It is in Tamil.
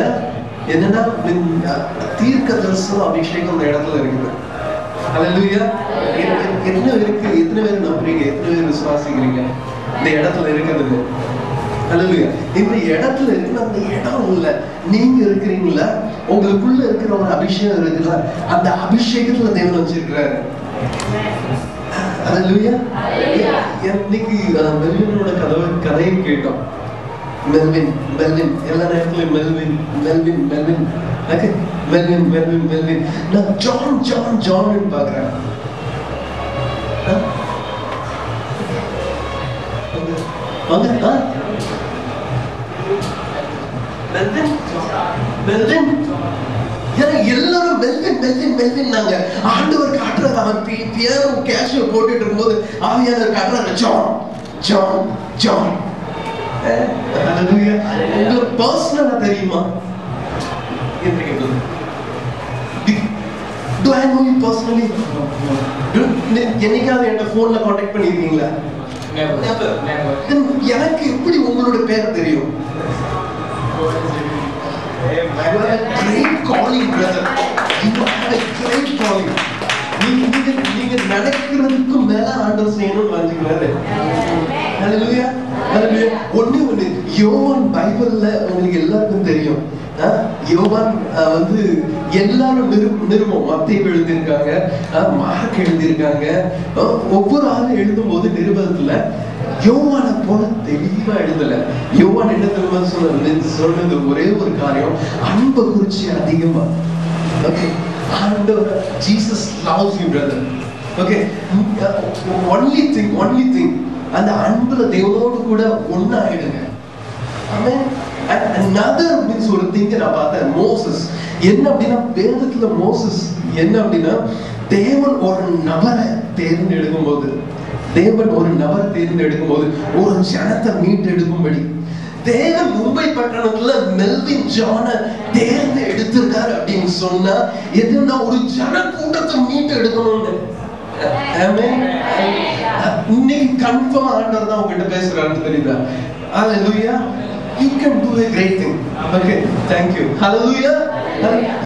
என்னன்னா தீர்க்க தரிசன அபிஷேகம் அந்த இடத்துல இருக்குது. ஹல்லேலூயா. என்ன இருக்கு? எத்தனை பேர் நம்புறீங்க? எத்தனை பேர் விசுவாசிக்கிறீங்க இந்த இடத்துல இருக்குது? ஹல்லேலூயா. இந்த இடத்துல இருக்கிற அந்த இடம் இல்ல, நீங்க இருக்கிறீங்களா? உங்களுக்குள்ள இருக்கிற ஒரு அபிஷேகம் இருக்குல்ல, அந்த அபிஷேகத்துல தேவன் வச்சிருக்கிறாரு. ஹல்லேலூயா. இன்னைக்கு மெல்வினோட கதையை கேட்டோம். மெல்வின் எல்லா நேரத்திலும் மெல்வின் ஓகே, மெல்வின் நான் ஜான் பாக்குறேன். எல்லாரும் மெல்வின் நாங்க ஆண்டவர் காட்டுறாரு. அவன் பியானோ கேஷியோ போட்டுட்டு இருக்கும்போது ஆவியானவர் காட்டுறாரு ஜான். உங்களுக்கு பர்சனலா தெரியுமா? Do I know you personally? என்னைக்காவது என்கிட்ட போன்ல கான்டாக்ட் பண்ணிருக்கீங்களா? Never. எனக்கு எப்படி உங்களோட பேர் தெரியும்? You have a great calling, brother. You have a great calling. நீங்க நடக்கிறதுக்கு மேல ஆண்டவர் செய்யணும்னு வாஞ்சிக்கிறாரு. ஹல்லேலூயா. ஒண்ணு யோவான் பைபிள்ல உங்களுக்கு எல்லாருக்கும் தெரியும். யோவான் எல்லாரும் நிருபம் மத்தேயு எழுதியிருக்காங்க, மார்க் எழுதியிருக்காங்க. ஒவ்வொரு ஆளும் எழுதும் போது நிருபத்துல யோவானை போல தெளிவா எழுதல. யோவான் என்ன தெரியுமா சொன்னது? ஒரே ஒரு காரியம், அன்பை குறிச்சு அதிகமா. ஓகே, ஆண்டவர் Jesus loves you, brother. Okay, only thing அந்த அன்புல தேவனோடு கூட ஒண்ணாயிடுங்க. ஆமென். another means ஒரு thing நான் பார்த்தேன். மோசஸ் என்ன அப்படின்னா, வேதத்துல மோசஸ் என்ன அப்படின்னா, தேவன் ஒரு நபரை தேர்ந்தெடுக்கும் போது ஒரு ஜனத்தை மீட்டெடுக்கும்படி தேவன் மும்பை பட்டணத்துல மெல்வின் ஜான தேர்ந்து எடுத்திருக்காரு அப்படின்னு சொன்னா, எதுனா ஒரு ஜன கூட்டத்தை மீட்டு எடுக்கணும்னு. இன்னைக்கு கன்ஃபார்ம் ஆண்டவர் தான் உங்ககிட்ட பேசுறாருன்னு தெரியுதா? ஹல்லேலூயா. You can do a great thing. Okay, thank you. Hallelujah.